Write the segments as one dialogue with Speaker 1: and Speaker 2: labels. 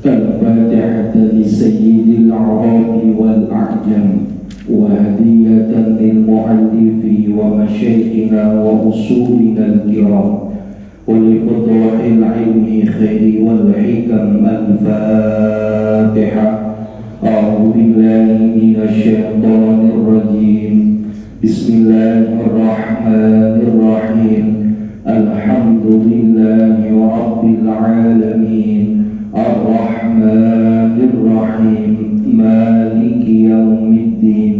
Speaker 1: الفاتحة لسيد العرب والأعجم وهدية للمؤلف ومشايخنا وأصولنا الكرام ولفتوح العلم خير والحكم الفاتحة. أعوذ بالله من الشيطان الرجيم. بسم الله الرحمن الرحيم. الحمد لله رب العالمين الرحمن الرحيم مالك يوم الدين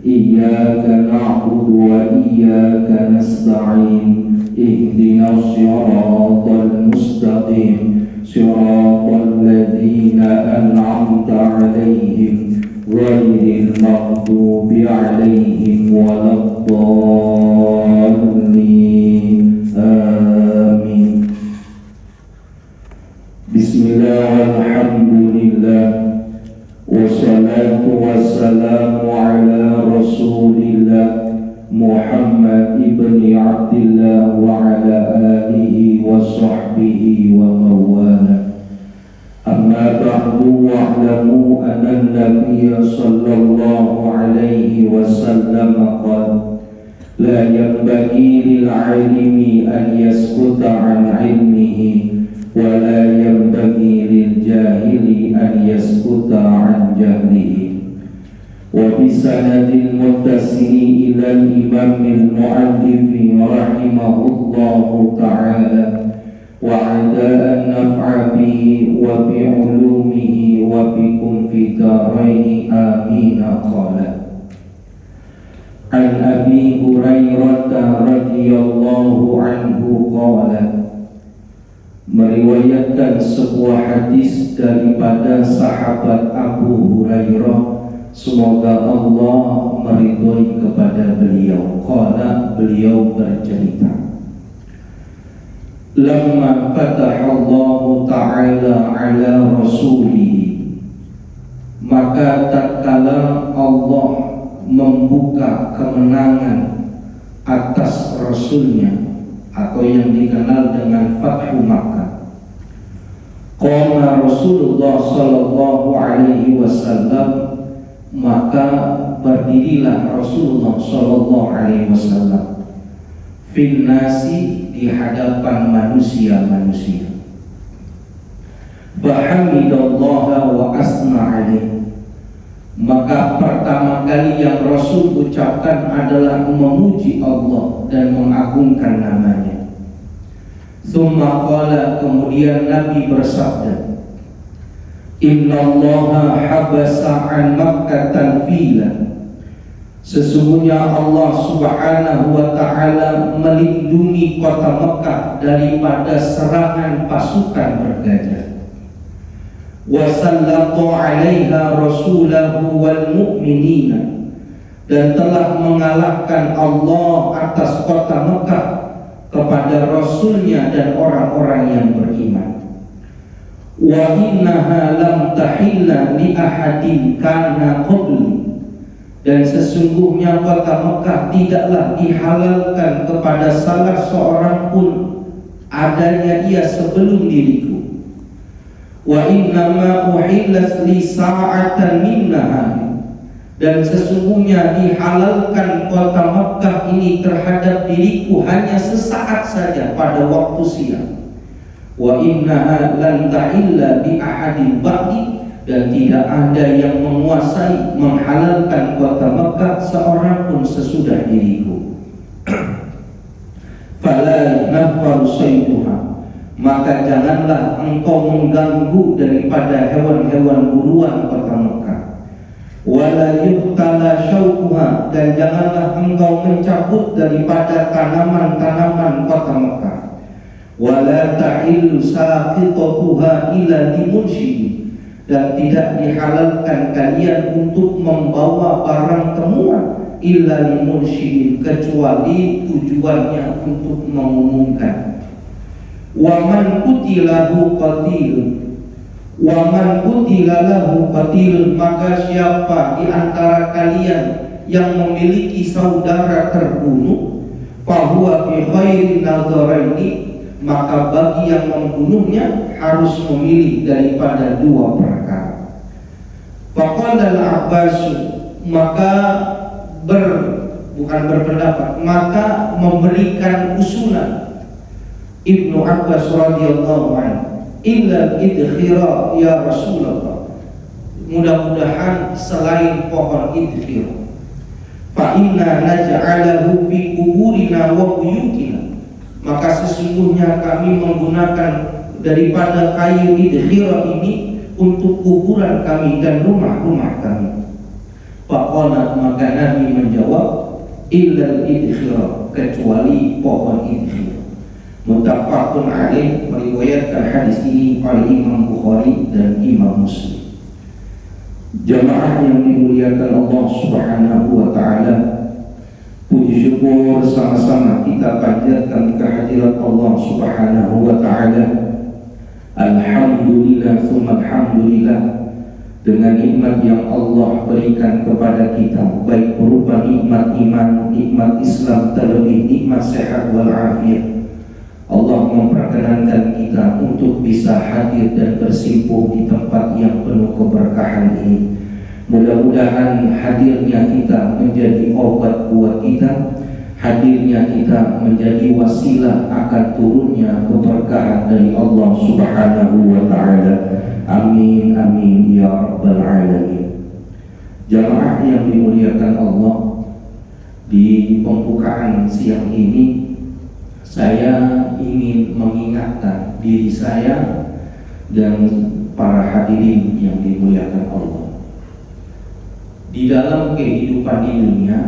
Speaker 1: إياك نعبد وإياك نستعين اهدنا الصراط المستقيم صراط الذين أنعمت عليهم غير المغضوب عليهم ولا الضالين آمين. Bismillah walhamdulillah wassalatu wassalamu ala rasulillah Muhammad ibni Abdillah wa ala alihi wa sahbihi wa mawala. Amma ba'du wa'lamu anna an-nabiyya sallallahu alaihi wasallam qala la yanbaghi lil 'alimi an yaskuta 'an 'ilmihi wa la yanbaghi lil jahili an yaskuta 'an jahlihi. Wa bisanadil muttasili ila al-imam al-mu'allif rahimahullahu ta'ala wa 'ada an naf'a bihi wa bi 'ulumihi wa bikum fi daraini amin. Qala an Abi Hurairah radhiyallahu anhu qala, meriwayatkan sebuah hadis daripada sahabat Abu Hurairah, semoga Allah meridhoi kepada beliau. Qala, beliau bercerita, lamma fatahallahu ta'ala ala rasulihi, maka tatkala Allah membuka kemenangan atas Rasulnya atau yang dikenal dengan Fathu Makkah, qala Rasulullah sallallahu alaihi wasallam, maka berdirilah Rasulullah sallallahu alaihi wasallam fil nasi, di hadapan manusia-manusia, fahamidallaha wa asna alaihi, maka pertama kali yang Rasul ucapkan adalah memuji Allah dan mengagungkan namanya. Tsumma qala, kemudian Nabi bersabda, innallaha habasa an Makkah tanfila, sesungguhnya Allah subhanahu wa ta'ala melindungi kota Mekah daripada serangan pasukan bergajah. Wa sallatu 'alaiha rasulahu wal mu'minina, dan telah mengalahkan Allah atas kota Mekah kepada Rasulnya dan orang-orang yang beriman. Wa innaha lam tahilla li ahadin kana qabli, dan sesungguhnya kota Mekah tidaklah dihalalkan kepada salah seorang pun adanya ia sebelum diriku. Wa innama uhillat li sa'atan minnaha, dan sesungguhnya dihalalkan kota Makkah ini terhadap diriku hanya sesaat saja pada waktu siang. Wa innaha lan ta'illa bi ahadin ba'di, dan tidak ada yang menguasai menghalalkan kota Makkah seorang pun sesudah diriku. Fala nafar saytuha, maka janganlah engkau mengganggu daripada hewan-hewan buruan kota Mekah. Wala yuhtala syaukuha, dan janganlah engkau mencabut daripada tanaman-tanaman kota Mekah. Wala ta'illu saqitatuha ila limunsyidi, dan tidak dihalalkan kalian untuk membawa barang temuan illa limunsyidin, kecuali tujuannya untuk mengumumkan. Waman qutilahu qatil, waman qutilahu qatil, maka siapa di antara kalian yang memiliki saudara terbunuh, fahuwa bi khairin nazaraini, maka bagi yang membunuhnya harus memilih daripada dua perkara. Faqala al-Abbas, maka bukan berpendapat, maka memberikan usulan Ibnu Abbas radhiyallahu anhu, illa idkhira ya Rasulullah, mudah-mudahan selain pohon idkhir, fa inna naj'alahu fi kuburina wa buyutina, maka sesungguhnya kami menggunakan daripada kayu idkhir ini untuk kuburan kami dan rumah-rumah kami. Faqala, maka Nabi menjawab, illa idkhir, kecuali pohon idkhir. Muttafaqun alaih, meriwayatkan hadis ini oleh Imam Bukhari dan Imam Muslim. Jamaah yang dimuliakan Allah Subhanahu wa taala, puji syukur sama-sama kita panjatkan kehadirat Allah Subhanahu wa taala. Alhamdulillah tsumma alhamdulillah, dengan nikmat yang Allah berikan kepada kita, baik berupa nikmat iman, nikmat Islam, terlebih nikmat sehat wal afiat. Allah memperkenankan kita untuk bisa hadir dan bersimpuh di tempat yang penuh keberkahan ini. Mudah-mudahan hadirnya kita menjadi obat buat kita, hadirnya kita menjadi wasilah akan turunnya keberkahan dari Allah Subhanahu wa ta'ala. Amin amin ya rabbal alamin. Jamaah yang dimuliakan Allah, di pembukaan siang ini saya ingin mengingatkan diri saya dan para hadirin yang dimuliakan Allah. Di dalam kehidupan di dunia,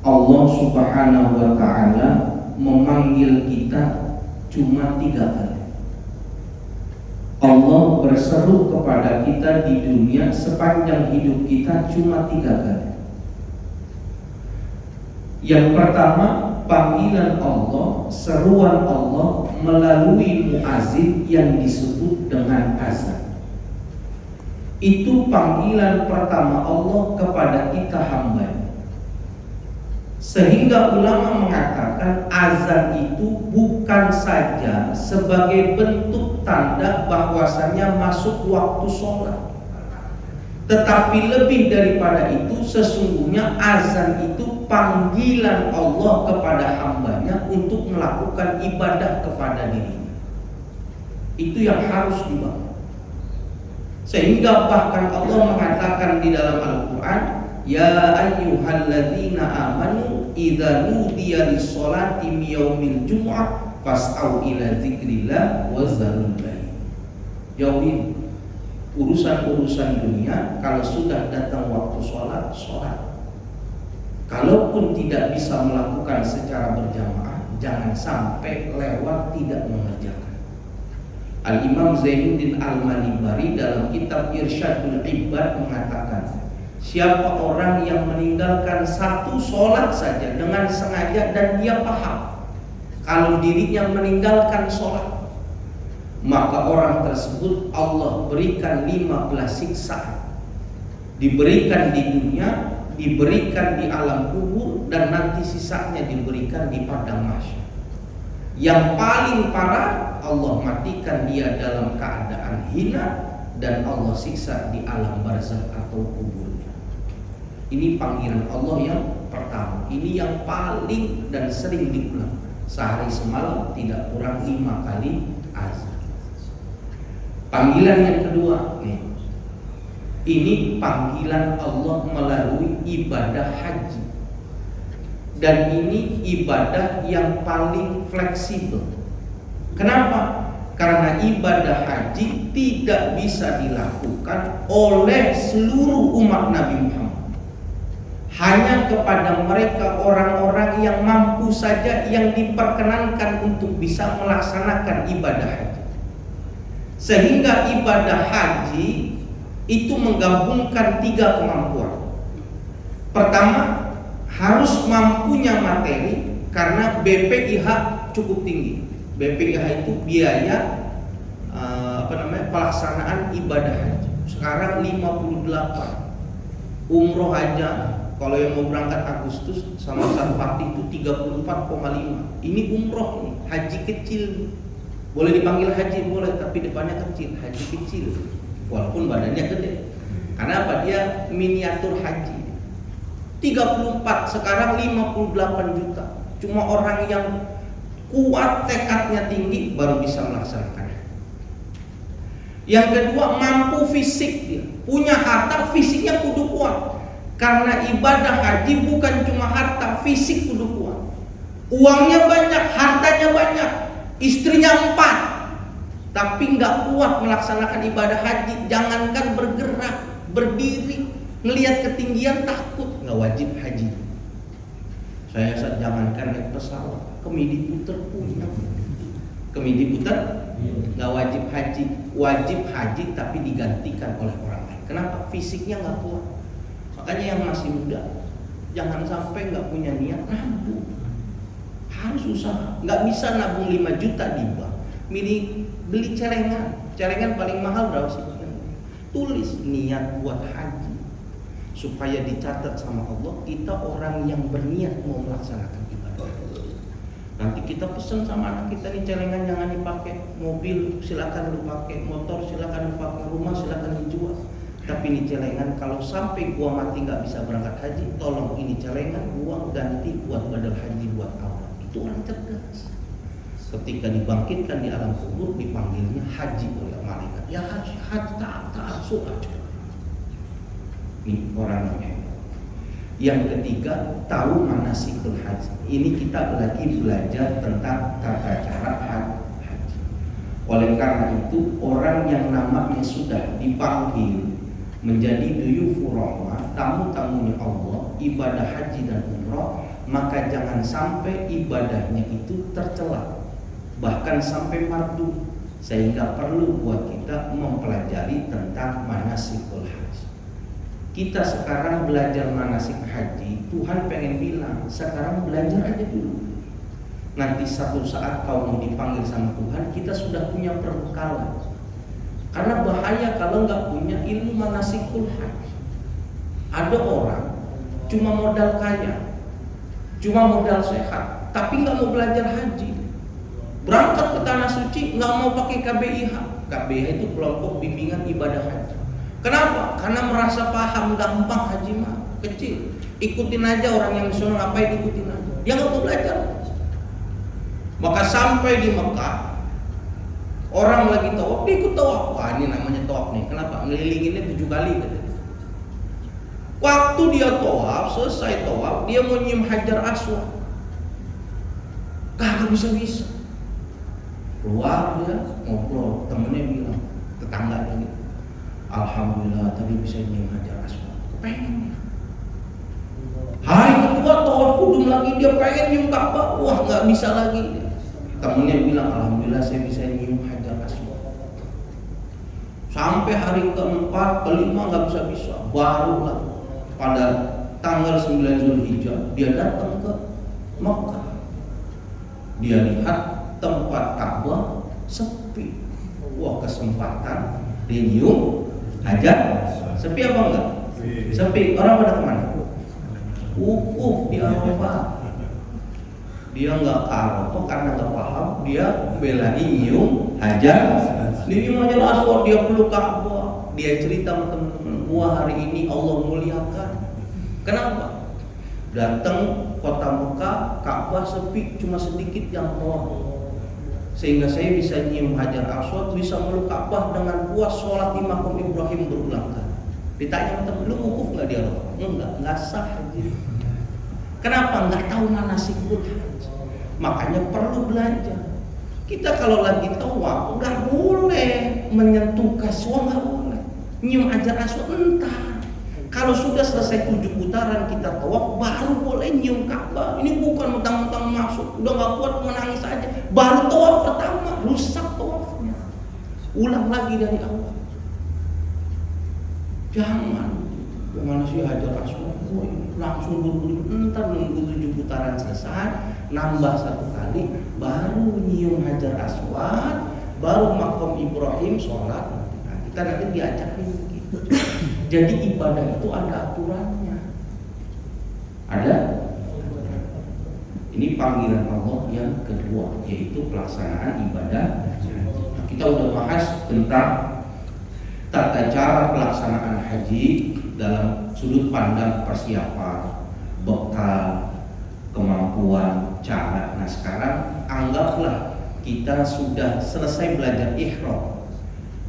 Speaker 1: Allah Subhanahu wa ta'ala memanggil kita cuma 3 kali. Allah berseru kepada kita di dunia sepanjang hidup kita cuma 3 kali. Yang pertama, panggilan Allah, seruan Allah melalui muazin yang disebut dengan azan. Itu panggilan pertama Allah kepada kita hamba. Sehingga ulama mengatakan azan itu bukan saja sebagai bentuk tanda bahwasanya masuk waktu sholat, tetapi lebih daripada itu, sesungguhnya azan itu panggilan Allah kepada hambanya untuk melakukan ibadah kepada dirinya. Itu yang harus dibangun. Sehingga bahkan Allah mengatakan di dalam Al-Quran, ya ayyuhalladzina amanu idza nudiya lis-sholati min yaumil jumu'ah fas'au ila dzikrillah wa zarul bai'. Jauhin urusan-urusan dunia, kalau sudah datang waktu sholat, sholat. Kalaupun tidak bisa melakukan secara berjamaah, jangan sampai lewat tidak mengerjakan. Al-Imam Zainuddin Al-Malibari dalam kitab Irsyadul Ibad mengatakan, siapa orang yang meninggalkan satu sholat saja dengan sengaja dan dia paham kalau dirinya meninggalkan sholat, maka orang tersebut Allah berikan 15 siksaan. Diberikan di dunia, diberikan di alam kubur, dan nanti sisanya diberikan di padang mahsyar. Yang paling parah, Allah matikan dia dalam keadaan hina dan Allah siksa di alam barzakh atau kuburnya. Ini panggilan Allah yang pertama. Ini yang paling dan sering diulang. Sehari semalam tidak kurang 5 kali azan. Panggilan yang kedua nih. Ini panggilan Allah melalui ibadah haji. Dan ini ibadah yang paling fleksibel. Kenapa? Karena ibadah haji tidak bisa dilakukan oleh seluruh umat Nabi Muhammad. Hanya kepada mereka orang-orang yang mampu saja yang diperkenankan untuk bisa melaksanakan ibadah haji. Sehingga ibadah haji itu menggabungkan 3 kemampuan. Pertama, harus mampunya materi, karena BPIH cukup tinggi. BPIH itu biaya pelaksanaan ibadah haji. Sekarang 58. Umroh aja kalau yang mau berangkat Agustus sama Ustaz Fatih itu 34,5. Ini umroh nih, haji kecil nih. Boleh dipanggil haji, boleh, tapi depannya kecil, haji kecil, walaupun badannya gede. Karena apa? Dia miniatur haji. 34, sekarang 58 juta. Cuma orang yang kuat, tekadnya tinggi baru bisa melaksanakan. Yang kedua, mampu fisik dia. Punya harta, fisiknya kudu kuat. Karena ibadah haji bukan cuma harta, fisik kudu kuat. Uangnya banyak, hartanya banyak, istrinya 4, tapi nggak kuat melaksanakan ibadah haji. Jangankan bergerak, berdiri, ngelihat ketinggian takut, nggak wajib haji. Saya jangankan naik pesawat, kemidi puter punya, kemidi puter nggak wajib haji. Wajib haji tapi digantikan oleh orang lain. Kenapa? Fisiknya nggak kuat. Makanya yang masih muda jangan sampai nggak punya niat nabung. Harus usaha. Nggak bisa nabung 5 juta di bank. Beli celengan. Celengan paling mahal berapa sih? Tulis niat buat haji, supaya dicatat sama Allah kita orang yang berniat mau melaksanakan ibadah. Nanti kita pesan sama anak kita, nih celengan jangan dipakai, mobil silakan lu pakai, motor silakan lu pakai, rumah silakan dijual. Tapi ini celengan kalau sampai gua mati nggak bisa berangkat haji, tolong ini celengan gua ganti buat badal haji buat Allah. Itu orang cerdas. Ketika dibangkitkan di alam kubur dipanggilnya haji oleh malaikat. Ya haji, taat surat. Ini orang yang hebat. Yang ketiga, tahu manasikul haji. Ini kita lagi belajar tentang tata cara haji. Oleh karena itu, orang yang namanya sudah dipanggil menjadi duyufur rahmah, tamu-tamunya Allah, ibadah haji dan umrah, maka jangan sampai ibadahnya itu tercela, bahkan sampai mardu. Sehingga perlu buat kita mempelajari tentang manasikul haji. Kita sekarang belajar manasik haji, Tuhan pengen bilang, sekarang belajar aja dulu. Nanti satu saat kau mau dipanggil sama Tuhan, kita sudah punya perbekalan. Karena bahaya kalau nggak punya ilmu manasikul haji. Ada orang cuma modal kaya, cuma modal sehat, tapi nggak mau belajar haji. Berangkat ke tanah suci nggak mau pakai KBIH. KBIH itu kelompok bimbingan ibadah haji. Kenapa? Karena merasa paham, gampang haji mah kecil. Ikutin aja orang yang disuruh ngapain, ikutin aja. Dia nggak mau belajar. Maka sampai di Mekah, orang lagi tawaf, dia ikut tawaf. Wah, ini namanya tawaf nih. Kenapa? Ngelilinginnya 7 kali. Waktu dia tawaf, selesai tawaf, dia mau nyium Hajar Aswad. Kagak bisa-bisa. Keluar dia ngobrol, temennya bilang, tetangganya gitu, alhamdulillah tadi bisa nyium Hajar Aswad. Pengen. Hari kedua tawaf kudum lagi, dia pengen nyium Ka'bah. Wah, nggak bisa lagi. Temennya bilang, alhamdulillah saya bisa nyium Hajar Aswad. Sampai hari keempat, kelima nggak bisa-bisa. Barulah pada tanggal 9 Zulhijjah dia datang ke Mekah. Dia lihat tempat Ka'bah sepi. Wah, kesempatan dia nyium Hajar. Sepi apa enggak? Sepi. Orang pada kemana? Wukuf di Arafah. Dia nggak ke Arafah karena nggak paham. Dia belain nyium Hajar. Nyium Hajar Aswad, dia peluk Ka'bah. Dia cerita sama teman-teman, gua hari ini Allah muliakan. Kenapa? Datang kota Mekah, Ka'bah sepi, cuma sedikit yang tawaf. Sehingga saya bisa nyium Hajar Aswad, bisa meluk Ka'bah dengan puas, sholat di makam Ibrahim berulang kali. Ditanya teman, lu wukuf nggak di Arafah? Nggak sah haji. Kenapa? Nggak tahu manasikul haji. Makanya perlu belajar. Kita kalau lagi tawaf nggak boleh menyentuh kaswa, nggak boleh. Nyium Hajar Aswad entar. Kalau sudah selesai 7 putaran kita tawaf, baru boleh nyium Ka'bah. Ini bukan mentang-mentang masuk, udah nggak kuat menangis aja. Baru tawaf pertama, rusak tawafnya. Ulang lagi dari awal. Jangan sih Hajar Aswad, langsung buru-buru. Entar nunggu 7 putaran selesai, nambah 1 kali, baru nyium Hajar Aswad, baru makom Ibrahim sholat. Nah, kita nanti diajarin gitu. Jadi ibadah itu ada aturannya. Ada. Ini panggilan Allah yang kedua, yaitu pelaksanaan ibadah. Nah, kita udah bahas tentang tata cara pelaksanaan haji dalam sudut pandang persiapan, bekal, kemampuan, cara. Nah sekarang anggaplah kita sudah selesai belajar ihram,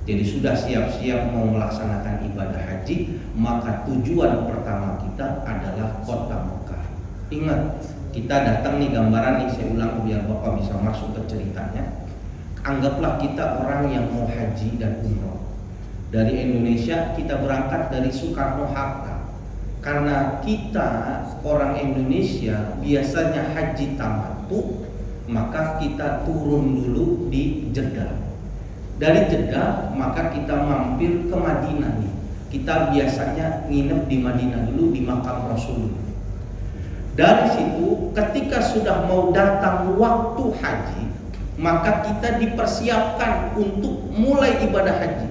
Speaker 1: jadi sudah siap-siap mau melaksanakan ibadah haji, maka tujuan pertama kita adalah kota Mekah. Ingat, kita datang nih, gambaran nih saya ulang biar Bapak bisa masuk ke ceritanya. Anggaplah kita orang yang mau haji dan umroh. Dari Indonesia kita berangkat dari Soekarno-Hatta. Karena kita orang Indonesia biasanya haji tamattu, maka kita turun dulu di Jeddah. Dari Jeddah maka kita mampir ke Madinah nih. Kita biasanya nginep di Madinah dulu di makam Rasulullah. Dari situ ketika sudah mau datang waktu haji, maka kita dipersiapkan untuk mulai ibadah haji.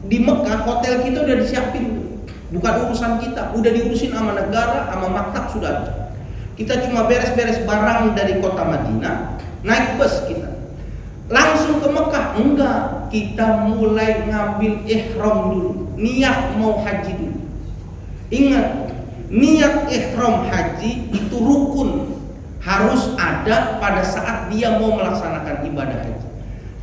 Speaker 1: Di Mekah hotel kita udah disiapin, bukan urusan kita, udah diurusin sama negara, sama maktab sudah ada. Kita cuma beres-beres barang dari kota Madinah, naik bus kita langsung ke Mekah. Enggak, kita mulai ngambil ihram dulu, niat mau haji dulu. Ingat, niat ihram haji itu rukun, harus ada pada saat dia mau melaksanakan ibadah haji.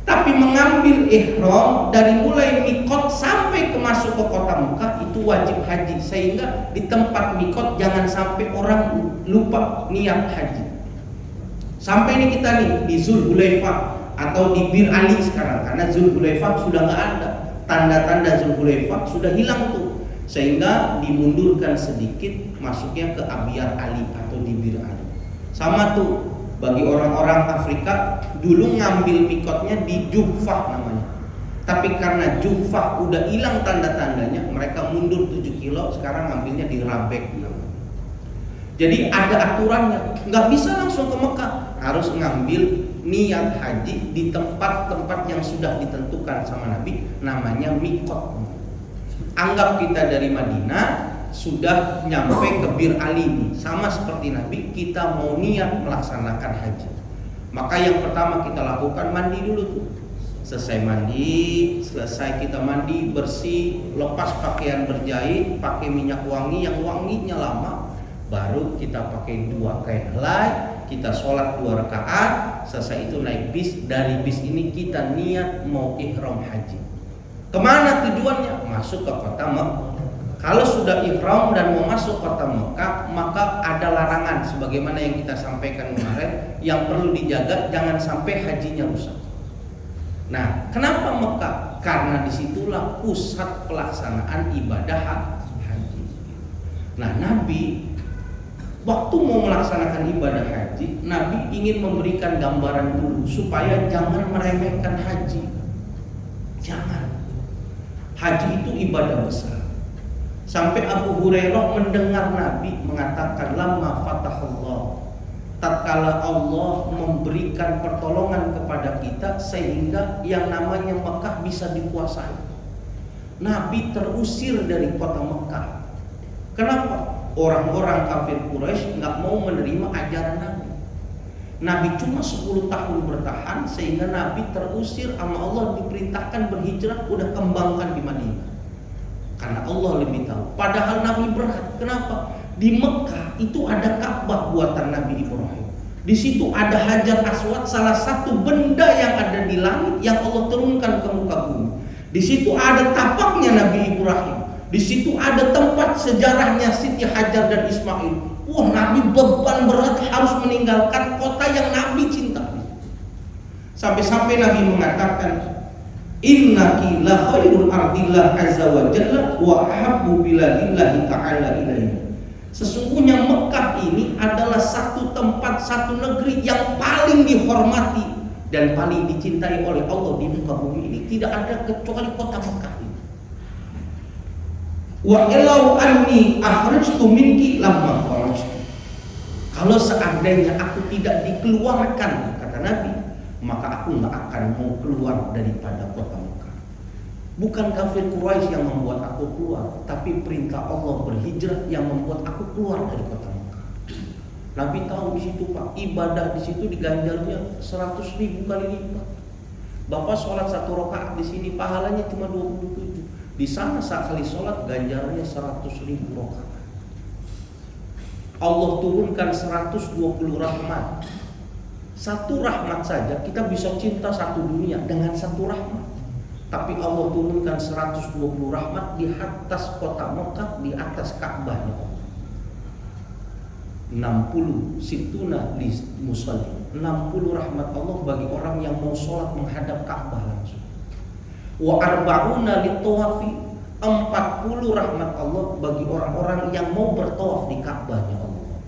Speaker 1: Tapi mengambil ihram dari mulai mikot sampai ke masuk ke kota Mekah itu wajib haji, sehingga di tempat mikot jangan sampai orang lupa niat haji. Sampai ini kita nih di Zulhulaifah atau di Bir Ali sekarang, karena Zulhulaifah sudah nggak ada, tanda-tanda Zulhulaifah sudah hilang tuh, sehingga dimundurkan sedikit masuknya ke Abyar Ali atau di Bir Ali. Sama tuh bagi orang-orang Afrika dulu ngambil mikotnya di Juhfah namanya, tapi karena Juhfah udah hilang tanda-tandanya, mereka mundur 7 kilo, sekarang ngambilnya di Rabek. Jadi ada aturannya, nggak bisa langsung ke Mekah, harus ngambil niat haji di tempat-tempat yang sudah ditentukan sama Nabi, namanya mikot. Anggap kita dari Madinah sudah nyampe ke Bir Ali nih, sama seperti Nabi, kita mau niat melaksanakan haji. Maka yang pertama kita lakukan mandi dulu tuh. Selesai kita mandi bersih, lepas pakaian berjahit, pakai minyak wangi yang wanginya lama, baru kita pakai 2 kain helai, kita sholat 2 rakaat, selesai itu naik bis. Dari bis ini kita niat mau ihram haji. Kemana tujuannya? Masuk ke kota Mekah. Kalau sudah ihram dan mau masuk kota Mekah, maka ada larangan sebagaimana yang kita sampaikan kemarin, yang perlu dijaga jangan sampai hajinya rusak. Nah, kenapa Mekah? Karena disitulah pusat pelaksanaan ibadah haji. Nah, Nabi waktu mau melaksanakan ibadah haji, Nabi ingin memberikan gambaran dulu supaya jangan meremehkan haji. Jangan. Haji itu ibadah besar. Sampai Abu Hurairah mendengar Nabi mengatakan, "Lamma fatahullah," tatkala Allah memberikan pertolongan kepada kita sehingga yang namanya Mekah bisa dikuasai. Nabi terusir dari kota Mekah. Kenapa? Orang-orang kafir Quraisy nggak mau menerima ajaran Nabi. Nabi cuma 10 tahun bertahan sehingga Nabi terusir sama Allah, diperintahkan berhijrah, udah kembangkan di Madinah. Karena Allah lebih tahu. Padahal Nabi berat. Kenapa? Di Mekah itu ada Ka'bah buatan Nabi Ibrahim. Di situ ada Hajar Aswad, salah satu benda yang ada di langit yang Allah turunkan ke muka bumi. Di situ ada tapaknya Nabi Ibrahim. Di situ ada tempat sejarahnya Siti Hajar dan Ismail. Wah, Nabi beban berat harus meninggalkan kota yang Nabi cintai. Sampai-sampai Nabi mengatakan, "Innaki la khairul ardillah azza wa jalla wa ahabbu biladillahi ta'ala ilaihi." Sesungguhnya Mekah ini adalah satu tempat, satu negeri yang paling dihormati dan paling dicintai oleh Allah di muka bumi ini. Tidak ada kecuali kota Mekah ini. Wa ilau anni akhrajtu minki lamma kharajtu. Kalau seandainya aku tidak dikeluarkan, kata Nabi, maka aku nggak akan mau keluar daripada kota Mekah. Bukan kafir Quraisy yang membuat aku keluar, tapi perintah Allah berhijrah yang membuat aku keluar dari kota Mekah. Nabi tahu di situ Pak, ibadah di situ diganjarnya 100.000 kali lipat. Bapak sholat 1 rakaat di sini pahalanya cuma 27. Di sana sekali sholat ganjarannya 100.000 rakaat. Allah turunkan 120 rahmat. Satu rahmat saja kita bisa cinta satu dunia dengan satu rahmat. Tapi Allah turunkan 120 rahmat di atas kota Mekah, di atas Ka'bahnya. 60 situna li musalli, 60 rahmat Allah bagi orang yang mau sholat menghadap Ka'bah langsung. Wa arba'una li tawafi, 40 rahmat Allah bagi orang-orang yang mau bertawaf di Ka'bahnya Allah.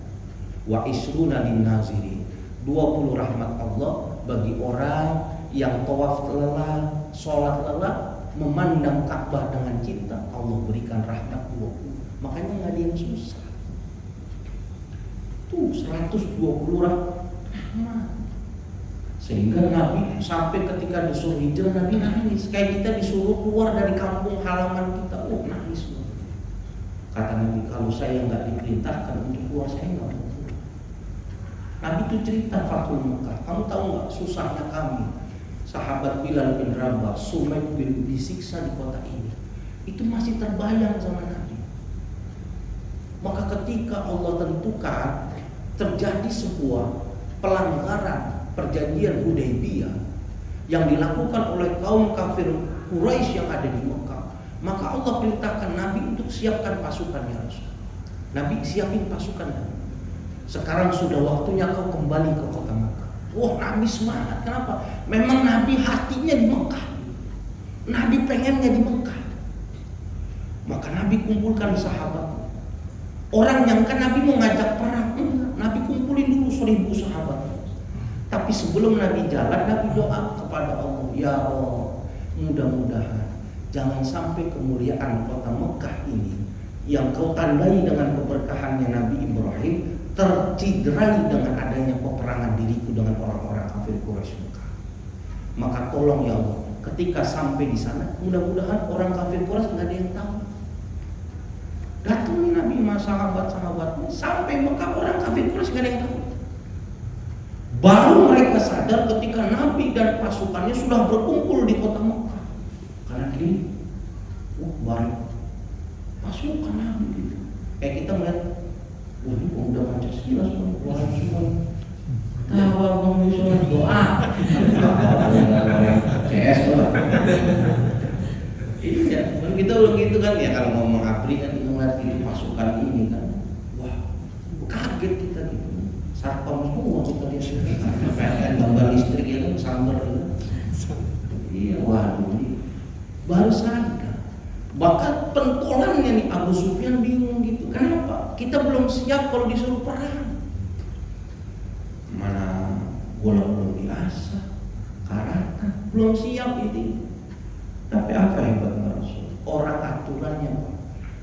Speaker 1: Wa isruna lin nazirin, 20 rahmat Allah bagi orang yang tawaf lelah, sholat lelah, memandang Ka'bah dengan cinta, Allah berikan rahmat 20. Makanya nggak ada yang susah. Tuh 120 rahmat. Sehingga Nabi sampai ketika disuruh hijrah, Nabi nangis. Kayak kita disuruh keluar dari kampung halaman kita, nangis. Kata Nabi, kalau saya nggak diperintahkan untuk keluar, saya nggak mau keluar. Nabi itu cerita Fathul Mekah. Kamu tahu nggak susahnya kami, sahabat Bilal bin Rabah, Sumaid bin disiksa di kota ini. Itu masih terbayang sama Nabi. Maka ketika Allah tentukan terjadi sebuah pelanggaran perjanjian Hudaybiyah yang dilakukan oleh kaum kafir Quraisy yang ada di Mekah, maka Allah perintahkan Nabi untuk siapkan pasukannya Rasul. Nabi siapin pasukan. Sekarang sudah waktunya kau kembali ke kota Mekah. Nabi semangat. Kenapa? Memang Nabi hatinya di Mekah. Nabi pengennya di Mekah. Maka Nabi kumpulkan sahabat. Orang yang kan Nabi mau ngajak perang, Nabi kumpulin dulu 1000 sahabat. Tapi sebelum Nabi jalan, Nabi doa kepada Allah, ya Allah, mudah-mudahan jangan sampai kemuliaan kota Mekah ini yang kau tandai dengan keberkahannya Nabi Ibrahim tercidrai dengan adanya peperangan diriku dengan orang-orang kafir Quraisy Mekah. Maka tolong ya Allah, ketika sampai di sana, mudah-mudahan orang kafir Quraisy nggak ada yang tahu. Datang Nabi sama sahabat-sahabatnya sampai Mekah, orang kafir Quraisy nggak ada yang tahu. Baru mereka sadar ketika Nabi dan pasukannya sudah berkumpul di kota Mekah. Karena gini, baru pasukan Nabi gitu. Kayak kita melihat, ini kok udah Pancasila semua, orang semua. Awal mengusul doa. CS lah. Iya, kita udah gitu kan ya, kalau ngomong ABRI kan ngeliat ini pasukan ini kan, wah kaget kita gitu. Satpam semua kita lihat, PLN gambar listrik ya kan sambar gitu. Iya, waduh ini baru sadar. Bahkan pentolannya nih Abu Sufyan bingung gitu. Kenapa? Kita belum siap kalau disuruh perang. Mana bola belum diasah, karatan belum siap itu. Tapi apa hebatnya Rasul? Orang aturannya,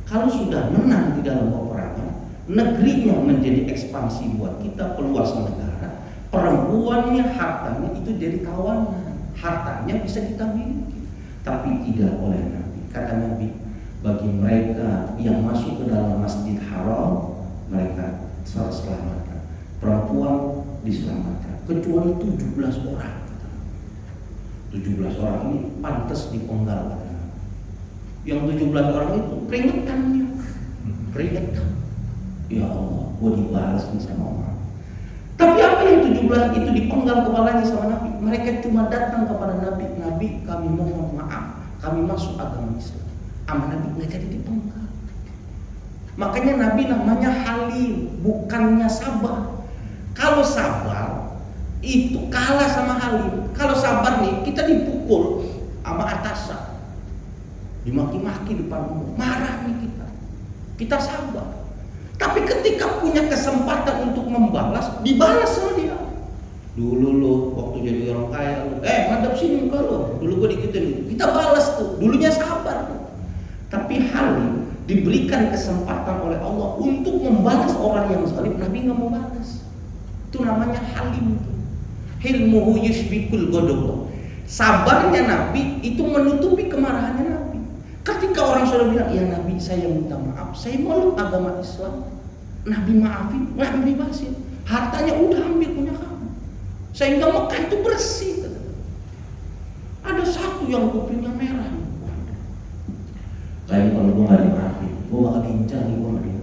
Speaker 1: kalau sudah menang di dalam peperangan, negerinya menjadi ekspansi buat kita, peluas negara, perempuannya, hartanya itu jadi kawanan, hartanya bisa kita miliki. Tapi tidak oleh Nabi. Kata Nabi, bagi mereka yang masuk ke dalam Masjid Haram, mereka selamatkan. Perempuan diselamatkan, kecuali 17 orang. 17 orang ini pantas dipenggal. Yang 17 orang itu keringetannya, keringetan. Ya Allah, gue dibalas nih sama orang. Tapi apa yang 17 itu dipenggal kepalanya sama Nabi? Mereka cuma datang kepada Nabi, Nabi kami mohon maaf, kami masuk agama Islam. Sama Nabi mereka dipenggal. Makanya Nabi namanya Halim, bukannya sabar. Kalau sabar itu kalah sama Halim. Kalau sabar nih, kita dipukul sama atasan, dimaki-maki depan umum, marah nih kita. Kita sabar. Tapi ketika punya kesempatan untuk membalas, dibalas sama dia. Dulu lo waktu jadi orang kaya, madep sini muka lo. Dulu gua dikitin, kita balas tuh. Dulunya sabar. Tapi Halim diberikan kesempatan oleh Allah untuk membalas orang yang zalim, Nabi nggak mau balas. Itu namanya Halim. Hilmuhu yushbikul ghadab. Sabarnya Nabi itu menutupi kemarahannya Nabi. Ketika orang sudah bilang, ya Nabi saya minta maaf, saya meluk agama Islam, Nabi maafin, Nabi bebasin. Hartanya udah ambil punya kamu. Sehingga Mekah itu bersih. Ada satu yang kupingnya merah. Kayaknya kalau gue gak dimaafin, gue bakal diincar nih gue sama dia.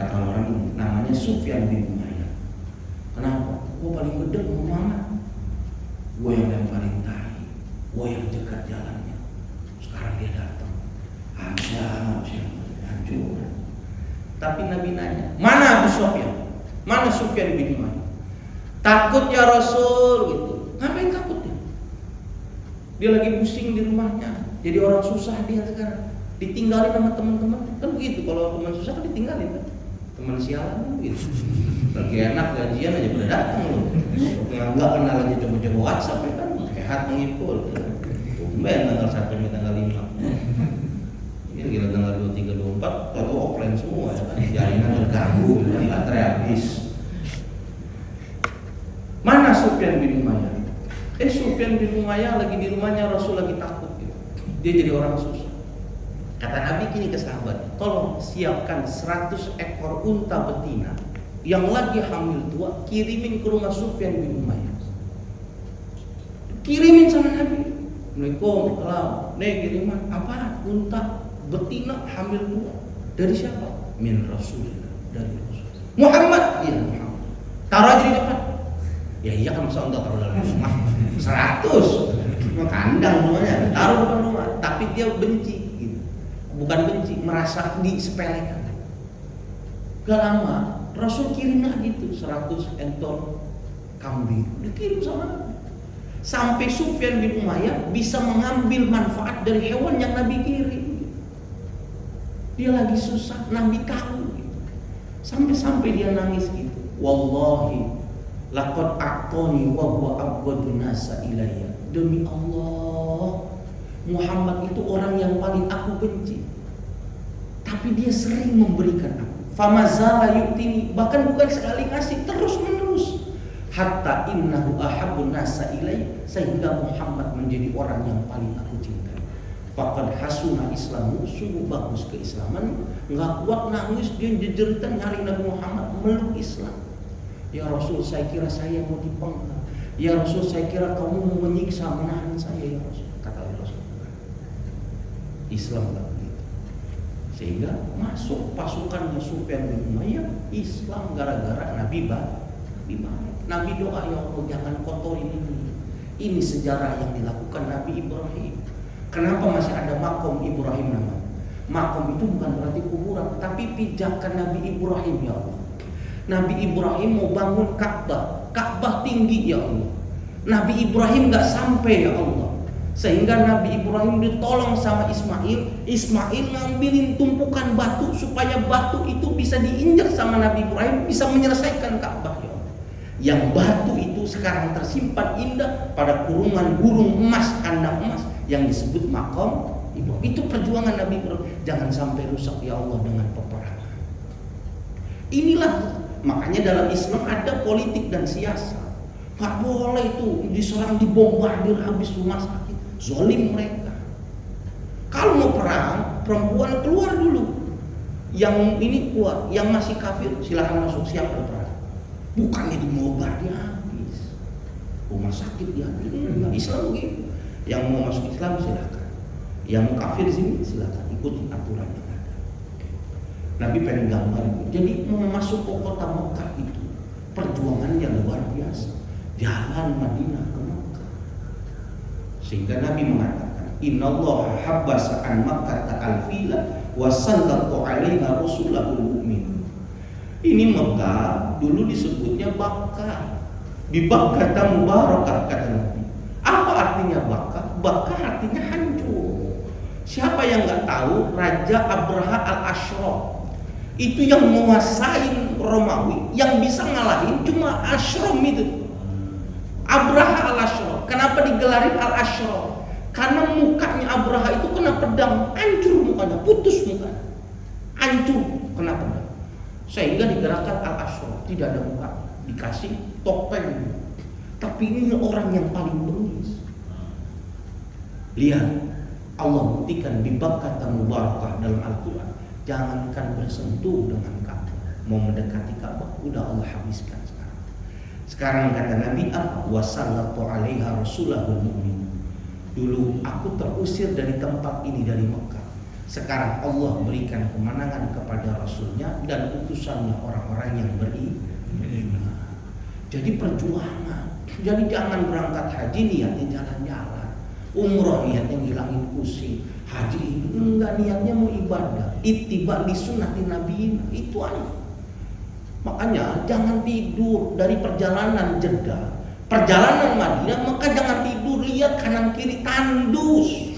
Speaker 1: Kata orang ini, namanya Sufyan bin Umayyah. Kenapa? Gue paling gede sama Muhammad. Gue yang lemparin tai, gue yang dekat jalannya. Sekarang dia datang, hancur. Tapi Nabi nanya, mana Abu Sufyan? Mana Sufyan bin Umayyah? Takut ya Rasul gitu. Ngapain takut dia? Dia lagi pusing di rumahnya. Jadi orang susah dia sekarang. Ditinggalin sama teman-teman. Kan begitu, kalau teman susah kan ditinggalin kan. Teman sialan kan gitu. Lagi enak gajian aja udah datang loh. Enggak kenal aja coba-coba WhatsApp ya kan. Sehat mengipul. Tumben tanggal 1 sampai tanggal 5. Ini gila tanggal 23, 24 atau offline semua ya kan. Jaringan terganggu, baterai habis. Mana Sufyan bin Umayyah? Sufyan bin Umayyah lagi di rumahnya, Rasul lagi takut gitu. Dia jadi orang susah. Kata Nabi gini ke sahabat, tolong siapkan 100 ekor unta betina yang lagi hamil tua, kirimin ke rumah Sufyan bin Umayyah. Kirimin sama Nabi. Assalamualaikum, salam. Nih kiriman apa? Unta betina hamil tua. Dari siapa? Min Rasulillah, dari Rasul. Muhammad, iya Muhammad. Taruh aja di depan. Ya iya kan masa unta taruh dalam rumah 100 kandang semuanya taruh depan rumah, tapi dia benci gitu. Bukan benci, merasa disepelekan. Gak lama Rasul kirim lagi tuh 100 ekor kambing, dikirim sama Nabi. Sampai Sufyan bin Umayyah bisa mengambil manfaat dari hewan yang Nabi kirim. Dia lagi susah, Nabi tahu gitu. Sampai dia nangis gitu. Wallahi laqad a'tani wa huwa abghadun nasa ilayya. Demi Allah, Muhammad itu orang yang paling aku benci. Tapi dia sering memberikan aku. Famazala yu'tini, bahkan bukan sekali ngasih, terus menerus. Hatta innahu ahabbun nasa ilayya, sehingga Muhammad menjadi orang yang paling aku cintai. Faqad hasuna Islamu, sungguh bagus keislaman. Enggak kuat nangis, dia jejeritan nyari Nabi Muhammad, meluk Islam. Ya Rasul, saya kira saya mau dipenggal. Ya Rasul, saya kira kamu mau menyiksa, menahan saya ya Rasul. Kata Rasul, Islam tak begitu. Sehingga masuk pasukannya Sufyan bin Umayyah Islam gara-gara Nabi baik. Nabi doa, ya Allah jangan kotorin ini. Ini sejarah yang dilakukan Nabi Ibrahim. Kenapa masih ada makom Ibrahim namanya? Makom itu bukan berarti kuburan, tapi pijakan Nabi Ibrahim ya Allah. Nabi Ibrahim mau bangun Ka'bah tinggi ya Allah. Nabi Ibrahim gak sampai ya Allah. Sehingga Nabi Ibrahim ditolong sama Ismail ngambilin tumpukan batu supaya batu itu bisa diinjak sama Nabi Ibrahim, bisa menyelesaikan Ka'bah ya Allah. Yang batu itu sekarang tersimpan indah pada kurungan burung emas, kandang emas yang disebut makom Ibrahim. Itu perjuangan Nabi Ibrahim. Jangan sampai rusak ya Allah dengan peperangan. Inilah makanya dalam Islam ada politik dan siasat. Gak boleh itu diserang, dibombardir habis rumah sakit. Zolim mereka. Kalau mau perang, perempuan keluar dulu. Yang ini keluar, yang masih kafir silahkan masuk, siap berperang. Bukannya dibombardir habis. Rumah sakit diambil. Islam begitu. Yang mau masuk Islam silahkan. Yang mau kafir di sini silahkan ikuti aturan yang ada. Nabi pengen gambar itu. Jadi mau masuk ke kota Mekah itu perjuangan yang luar biasa. Jalan Madinah ke Mekah. Sehingga Nabi mengatakan, Innallaha habbasa an Makkah al-fila wa sallatu 'alaina rasulul mu'min. Ini Mekah dulu disebutnya Bakkah. Di Bakkah mubarakah kata Nabi. Apa artinya Bakkah? Bakkah artinya hancur. Siapa yang nggak tahu Raja Abraha al-Ashram itu yang menguasai Romawi, yang bisa ngalahin cuma Ashram itu. Abraha al-Ashram. Kenapa digelarin al-Ashram? Karena mukanya Abraha itu kena pedang, hancur mukanya, putus mukanya, hancur kena pedang. Sehingga digerakkan al-Ashram, tidak ada muka, dikasih topeng. Tapi ini orang yang paling bengis. Lihat, Allah buktikan di Bakkah mubarakah dalam Al-Quran. Jangankan bersentuh dengan Ka'bah, mau mendekati Ka'bah, udah Allah habiskan sekarang. Sekarang kata Nabi apa? Wasallatu 'alaiha rasulahul mu'min. Dulu aku terusir dari tempat ini, dari Mekah. Sekarang Allah berikan kemenangan kepada Rasulnya dan utusannya, orang-orang yang beriman. Jadi perjuangan. Jadi jangan berangkat haji niatnya jalan-jalan, umroh niatnya ngilangin pusing, haji itu enggak, niatnya mau ibadah, ittiba li sunnati nabiyin, itu aja. Makanya jangan tidur dari perjalanan Jeddah, perjalanan Madinah, maka jangan tidur, lihat kanan kiri tandus,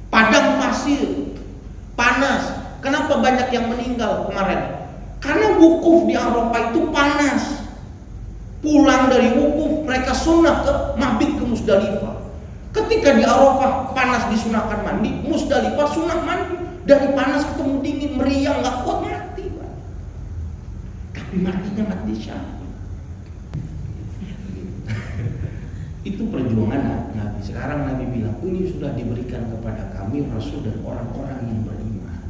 Speaker 1: padang pasir, panas. Kenapa banyak yang meninggal kemarin? Karena wukuf di Arafah itu panas. Pulang dari wukuf mereka sunnah ke mabit ke Musdalifah. Ketika di Arafah panas disunahkan mandi, Musdalifah sunnah mandi. Dari panas ketemu dingin, meriang, nggak kuat mati. Tapi matinya mati syahid. Itu perjuangan Nabi. Sekarang Nabi bilang, ini sudah diberikan kepada kami Rasul dan orang-orang yang beriman.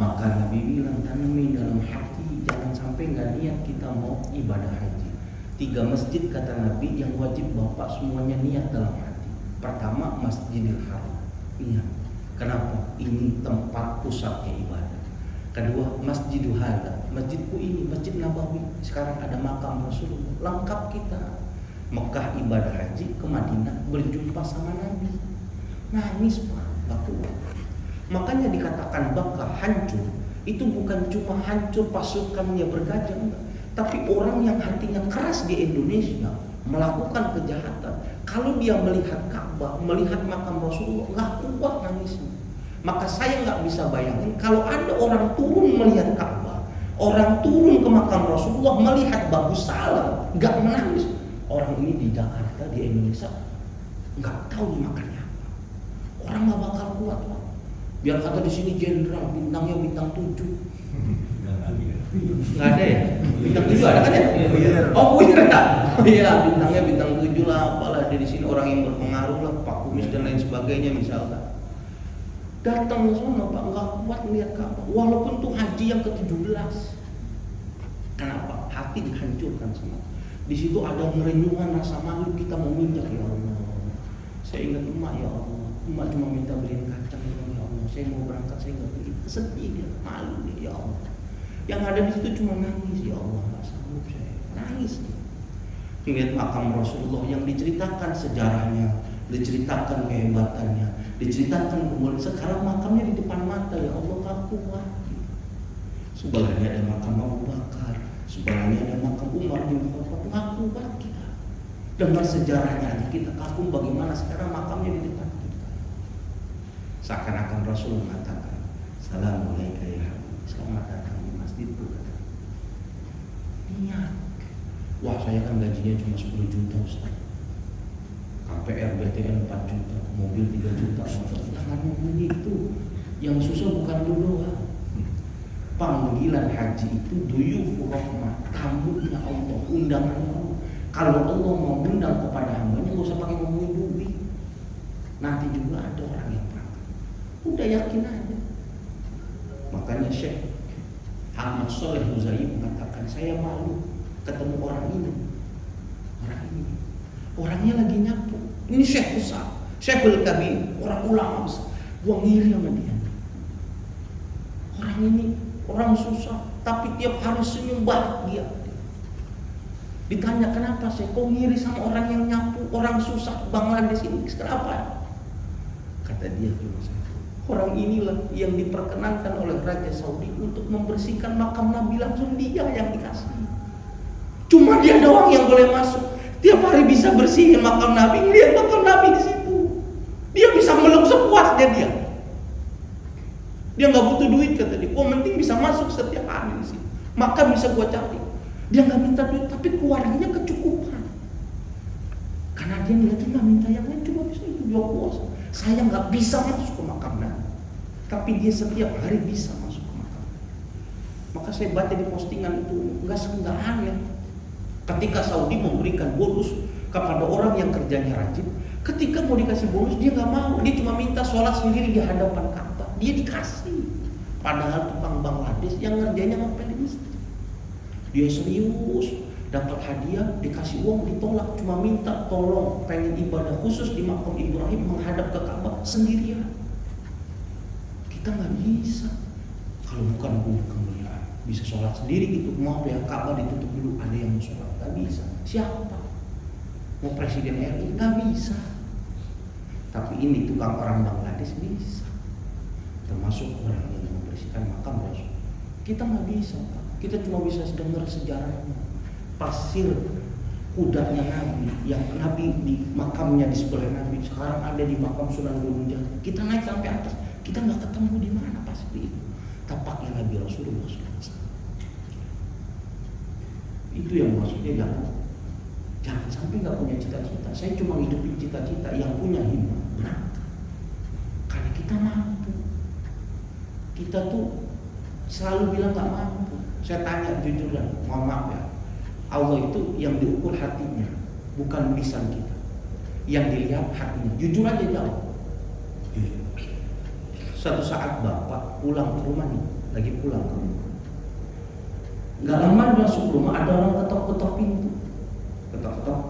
Speaker 1: Maka Nabi bilang, tanami dalam hati, jangan sampai nggak niat kita mau ibadah haji. 3 masjid kata Nabi yang wajib Bapak semuanya niat dalam hati. Pertama, Masjidil Haram. Iya. Kenapa? Ini tempat pusatnya ibadah. Kedua, Masjidul Hadza. Masjidku ini, Masjid Nabawi. Sekarang ada makam Rasulullah. Lengkap kita. Mekah ibadah haji, ke Madinah berjumpa sama Nabi. Nangis Pak, gak kuat. Makanya dikatakan bakal hancur. Itu bukan cuma hancur pasukannya bergajah, enggak. Tapi orang yang hatinya keras di Indonesia melakukan kejahatan, kalau dia melihat Ka'bah, melihat makam Rasulullah, nggak kuat nangisnya. Maka saya nggak bisa bayangin kalau ada orang turun melihat Ka'bah, orang turun ke makam Rasulullah melihat bagus salam, nggak menangis. Orang ini di Jakarta, di Indonesia, nggak tahu dimakannya apa. Orang nggak bakal kuat Pak. Biar kata di sini jenderal, bintangnya bintang 7. Nggak ada ya? Bintang 7 ada kan ya? Oh punya ya? Iya, bintangnya bintang 7 lah, apalah di sini orang yang berpengaruh lah, Pak Kumis dan lain sebagainya misalkan. Datang ke sana Pak, nggak kuat melihat Ka'bah, walaupun tuh haji yang ke-17. Kenapa? Hati dihancurkan semua. Di situ ada ngerenyuhan rasa malu, kita mau minjak, ya Allah. Saya ingat emak, ya Allah, emak cuma minta beliin kacang, ya Allah. Saya mau berangkat, saya nggak beli. Sedih dia, malu dia, ya Allah. Yang ada di situ cuma nangis, ya Allah, nggak sanggup saya, nangis. Ingat makam Rasulullah yang diceritakan sejarahnya, diceritakan kehebatannya, diceritakan kemuliaan. Sekarang makamnya di depan mata, ya Allah, nggak kuat. Sebelahnya ada makam Abu Bakar, sebelahnya ada makam Umar bin Khattab, nggak kuat kita. Dengar sejarahnya kita kagum bagaimana sekarang makamnya di depan kita. Seakan-akan Rasul mengatakan, Assalamualaikum ya Habib, selamat datang di masjidku. Niat. Wah, saya kan gajinya cuma 10 juta Ustaz. KPR BTN 4 juta, mobil 3 juta. Jangan ngomong itu. Yang susah bukan lu doang. Panggilan haji itu duyufur rahmah, tamunya Allah, undangan Allah. Kalau Allah mau undang kepada hambanya, nggak usah pakai ngomongin duit. Nanti juga ada orang yang berangkat. Udah yakin aja. Makanya Syekh Ahmad Sholeh Huzayi mengatakan, saya malu ketemu orang ini. Orangnya lagi nyapu. Ini Syekh besar, Syekhul Kabir, orang ulama besar. Gua ngiri sama dia. Orang ini orang susah, tapi tiap hari senyum bahagia. Ditanya kenapa sih, kok ngiri sama orang yang nyapu, orang susah Bangladesh ini, kenapa? Kata dia, orang inilah yang diperkenankan oleh Raja Saudi untuk membersihkan makam Nabi, langsung dia yang dikasih. Cuma dia doang yang boleh masuk. Tiap hari bisa bersihin makam Nabi, lihat makam Nabi di situ. Dia bisa meluk sepuasnya dia. Dia nggak butuh duit kata dia. Gua penting bisa masuk setiap hari di sini. Maka bisa gua cari. Dia nggak minta duit, tapi keluarganya kecukupan. Karena dia ngeliatnya nggak minta yang lain, cuma bisa itu dia puasa. Saya nggak bisa masuk ke makam Nabi, tapi dia setiap hari bisa masuk ke makam. Maka saya baca di postingan itu nggak aneh. Ketika Saudi memberikan bonus kepada orang yang kerjanya rajin, ketika mau dikasih bonus dia nggak mau, dia cuma minta sholat sendiri di hadapan Ka'bah, dia dikasih. Padahal tukang Bangladesh yang ngerjainnya ngepel di Dia serius, dapat hadiah, dikasih uang, ditolak, cuma minta tolong pengen ibadah khusus di makam Ibrahim menghadap ke Ka'bah sendirian. Kita nggak bisa. Kalau bukan guru kemuliaan, bisa sholat sendiri gitu. Maaf ya, Ka'bah ditutup dulu, ada yang mau sholat, nggak bisa. Siapa? Mau presiden RI? Nggak bisa. Tapi ini tukang orang Bangladesh bisa. Termasuk orang yang membersihkan makam Rasul. Kita nggak bisa, Pak. Kita cuma bisa dengar sejarahnya. Pasir kudanya Nabi, yang Nabi di makamnya di sebelah Nabi, sekarang ada di makam Sunan Gunung Jati. Kita naik sampai atas, kita nggak ketemu di mana pasir itu. Tapaknya Nabi Rasulullah SAW. Itu yang maksudnya jangan sampai nggak punya cita-cita. Saya cuma hidupin cita-cita, yang punya himmah berangkat. Karena kita mampu. Kita tuh selalu bilang nggak mampu. Saya tanya jujur dan mohon maaf ya, Allah itu yang diukur hatinya, bukan lisan kita. Yang dilihat hatinya. Jujur aja jawab. Suatu saat bapak pulang ke rumah nih, lagi pulang ke rumah. Gak lama masuk rumah, ada orang ketok-ketok pintu. Ketok-ketok.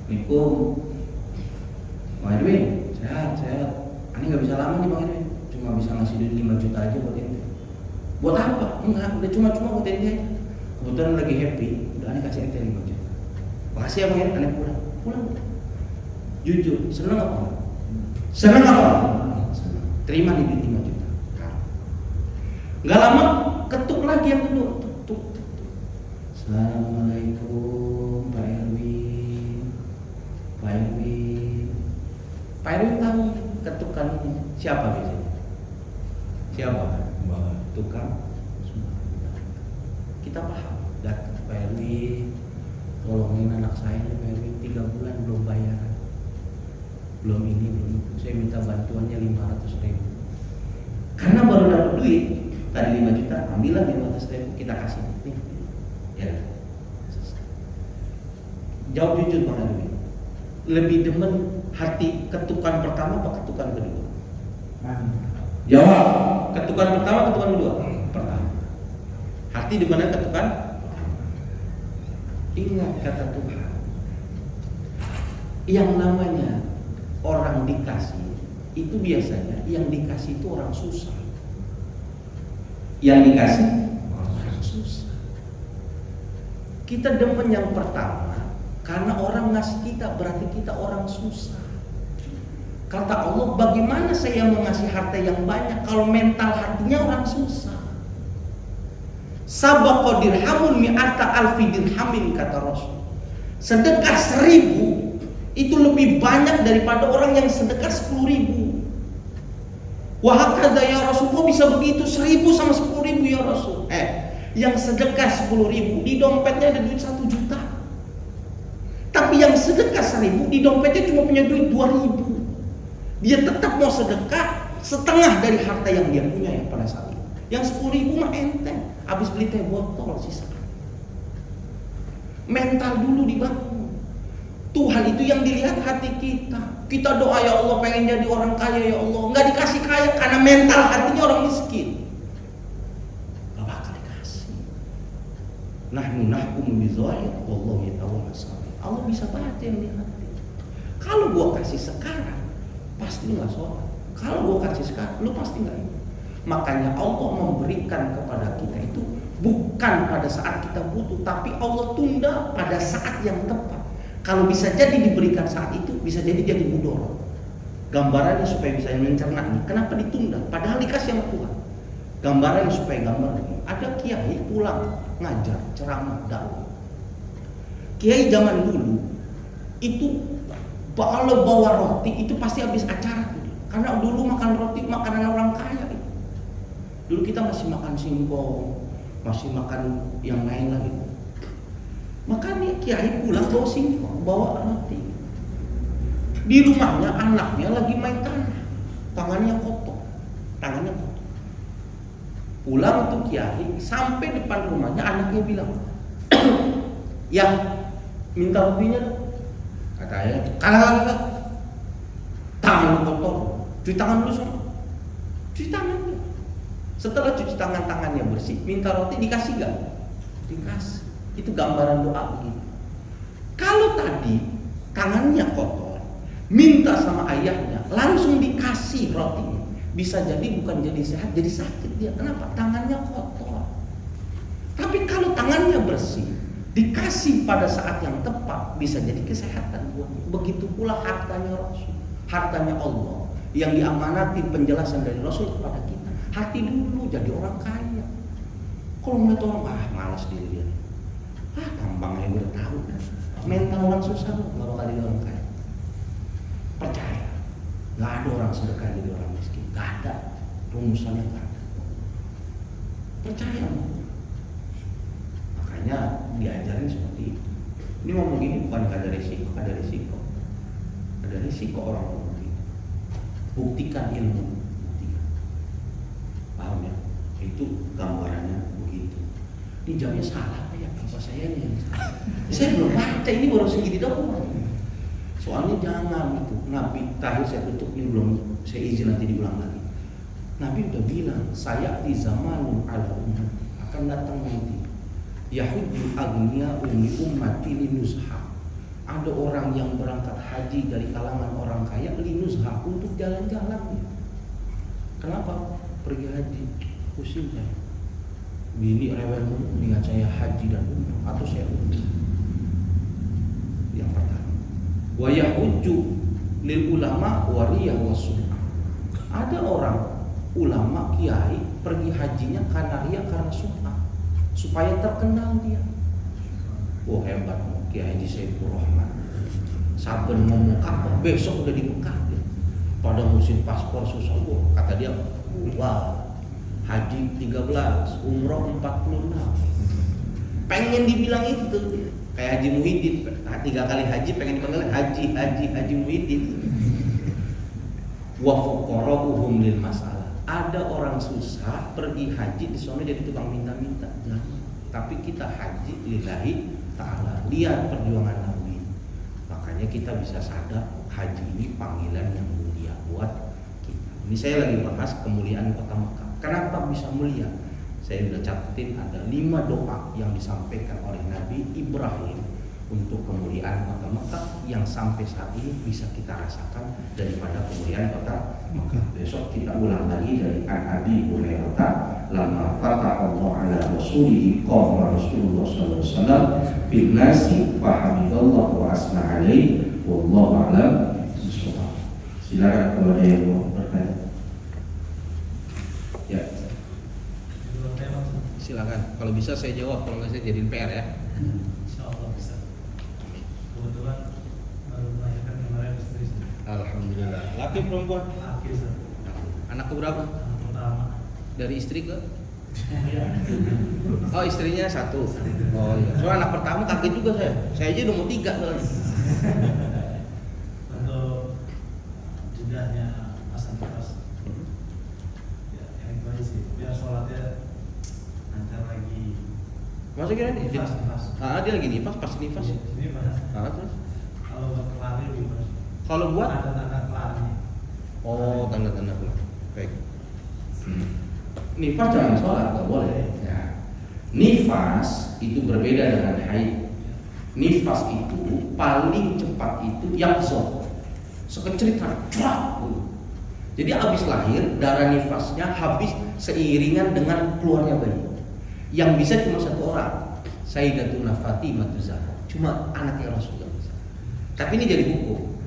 Speaker 1: Assalamualaikum. Bang Edwin, sehat. Ani gak bisa lama nih Bang Edwin, cuma bisa ngasih duit 5 juta aja buat ente. Buat apa? Enggak, udah cuma-cuma buat ente aja. Kebetulan lagi happy, udah Ani kasih ente 5 juta. Makasih ya Bang Edwin, Ani pulang. Jujur, seneng apa? Seneng apa? Terima nih duit 5 juta. Gak lama ketuk lagi yang kedua. Tuk. Assalamualaikum Pak Erwin. Pak Erwin tahu ketukan ini siapa biasanya? Siapa? Tukang. Kita paham. Datang Pak Erwin, tolongin anak saya Pak Erwin, 3 bulan belum bayar. Belum ini. Saya minta bantuannya 500.000. Karena baru dapat duit tadi 5 juta, ambillah 500.000 kita kasih nih. Ya. Jawab jujur Bang Edwin. Lebih demen hati ketukan pertama apa ketukan kedua? Jawab. Ketukan pertama, ketukan kedua? Pertama. Hati di mana ketukan? Ingat kata Tuhan. Yang namanya orang dikasih itu biasanya yang dikasih itu orang susah. Yang dikasih orang susah. Kita demen yang pertama karena orang ngasih kita, berarti kita orang susah. Kata Allah, bagaimana saya mau ngasih harta yang banyak kalau mental hatinya orang susah? Sabaqa dirhamun mi'ata alfi dirhamin, kata Rasul. Sedekah 1000 itu lebih banyak daripada orang yang sedekah 10.000. Wahakadha ya Rasul, kok bisa begitu? 1.000 sama 10.000 ya Rasul. Yang sedekah 10.000 di dompetnya ada duit 1 juta. Tapi yang sedekah 1.000 di dompetnya cuma punya duit 2.000. Dia tetap mau sedekah setengah dari harta yang dia punya ya pada saat itu. Yang 10.000 mah enteng, habis beli teh botol sisa. Mental dulu dibangun. Tuhan itu yang dilihat hati kita. Kita doa ya Allah pengen jadi orang kaya ya Allah, nggak dikasih kaya karena mental hatinya orang miskin. Gak bakal dikasih. Nahnu nahkumu bizahir wallahu yatawalla sarair. Allah bisa baca yang di hati. Kalau gua kasih sekarang, pasti nggak sholat. Kalau gua kasih sekarang, lu pasti nggak ini. Makanya Allah memberikan kepada kita itu bukan pada saat kita butuh, tapi Allah tunda pada saat yang tepat. Kalau bisa jadi diberikan saat itu, bisa jadi mudorot. Gambarannya supaya bisa mencerna nih. Kenapa ditunda? Padahal dikasih sama Tuhan. Gambarannya supaya gambar. Ada kiai pulang ngajar, ceramah, dakwah. Kiai zaman dulu itu kalau bawa roti itu pasti habis acara. Karena dulu makan roti makanan orang kaya. Dulu kita masih makan singkong, masih makan yang lain lagi. Makanya kiai pulang bawa singkong, bawa roti. Di rumahnya anaknya lagi main tanah, tangannya kotor. Pulang tuh kiai, sampai depan rumahnya anaknya bilang, "Ya, minta rotinya dong." Kata ayah, "Kagak. Tangan kotor, cuci tangan dulu sama." Cuci tangan dulu. Setelah cuci tangan, tangannya bersih, minta roti dikasih gak? Dikasih. Itu gambaran doa begitu. Kalau tadi tangannya kotor, minta sama ayahnya, langsung dikasih rotinya, bisa jadi bukan jadi sehat, jadi sakit dia. Kenapa? Tangannya kotor. Tapi kalau tangannya bersih, dikasih pada saat yang tepat, bisa jadi kesehatan buatnya. Begitu pula hartanya Rasul, hartanya Allah yang diamanati penjelasan dari Rasul kepada kita. Hati dulu jadi orang kaya. Kalau ngeliat orang, malas diri dia. Gampangnya gue udah tahu. Mental orang susah loh, gak bakal jadi orang kaya. Percaya, gak ada orang sedekah jadi orang miskin. Gak ada, rumusannya gak ada. Percaya loh. Makanya diajarin seperti itu. Ini ngomong gini bukan gak ada risiko, ada risiko. Ada risiko orang ngomong gitu. Buktikan ilmu, buktikan. Paham ya? Itu gambarannya begitu. Ini jamnya salah apa ya? Apa saya nih? Saya belum baca, ini baru segini doang. Soalnya jangan itu. Nabi terakhir saya tutup ini belum, saya izin nanti diulang lagi. Nabi udah bilang, saya di zamanun ala umat akan datang nanti. Yahudul agniya umi ummati linuzha. Ada orang yang berangkat haji dari kalangan orang kaya linuzha untuk jalan-jalan. Kenapa? Pergi haji pusing saya. Bini rewel mendingan saya haji dan umrah atau saya umrah. Yang pertama. Wa yahujju lil ulama wariyah wasum'ah. Ada orang ulama kiai pergi hajinya karena riya, karena sum'ah, supaya terkenal dia. Oh hebat Kiai Haji Saiful Rahman. Saben ngomong Ka'bah besok udah di Mekah dia. Pada musim paspor susah kata dia, wah haji 13, umroh 46. Pengen dibilang itu kayak Haji Muhyiddin, 3 kali haji pengen dipanggil Haji Muhyiddin. Wa fuqara'uhum lil masalah. Ada orang susah pergi haji di sana jadi tukang minta-minta. Tapi kita haji lillahi ta'ala. Lihat perjuangan Nabi. Makanya kita bisa sadar haji ini panggilan yang mulia buat kita. Ini saya lagi bahas kemuliaan kota Mekah. Kenapa bisa mulia? Saya sudah catetin ada 5 doa yang disampaikan oleh Nabi Ibrahim untuk kemuliaan kota Mekah yang sampai saat ini bisa kita rasakan daripada kemuliaan kota Mekah. Besok kita ulang lagi dari Abi Hurairah lama fataha Allah ala rasulihi qala Rasulullah sallallahu alaihi wasallam bin nasi fa hamidallah wa asna alaihi wallahu a'lam bishawab. Silakan kalau ada yang mau bertanya. Ya. Silakan. Kalau bisa saya jawab, kalau nggak saya jadiin PR ya.
Speaker 2: Insyaallah bisa. Kebetulan baru melahirkan kemarin istri.
Speaker 1: Alhamdulillah. Laki perempuan?
Speaker 2: Laki.
Speaker 1: Anak keberapa?
Speaker 2: Anak pertama.
Speaker 1: Dari istri ke?
Speaker 2: Iya.
Speaker 1: Oh istrinya 1. Oh iya. Soalnya anak pertama kaget juga saya. Saya aja udah mau 3 soalnya.
Speaker 2: Untuk jedahnya Mas Antas. Ya, yang itu aja sih. Biar sholatnya lancar lagi.
Speaker 1: Masa kira nih?
Speaker 2: Nifas.
Speaker 1: Dia lagi nifas, pas nifas.
Speaker 2: Ini Mas.
Speaker 1: Terus?
Speaker 2: Kalau buat kelarnya gimana?
Speaker 1: Kalau buat?
Speaker 2: Ada tanda kelarnya.
Speaker 1: Oh, tanda-tanda kelar. Baik. Nifas jangan sholat, nggak boleh. Ya. Nifas itu berbeda dengan haid. Nifas itu paling cepat itu yakzon, sekeceritan, jadi habis lahir darah nifasnya habis seiringan dengan keluarnya bayi. Yang bisa cuma 1 orang, Sayyidatuna Fatimah Zahra, cuma anaknya Rasulullah. Tapi ini jadi hukum.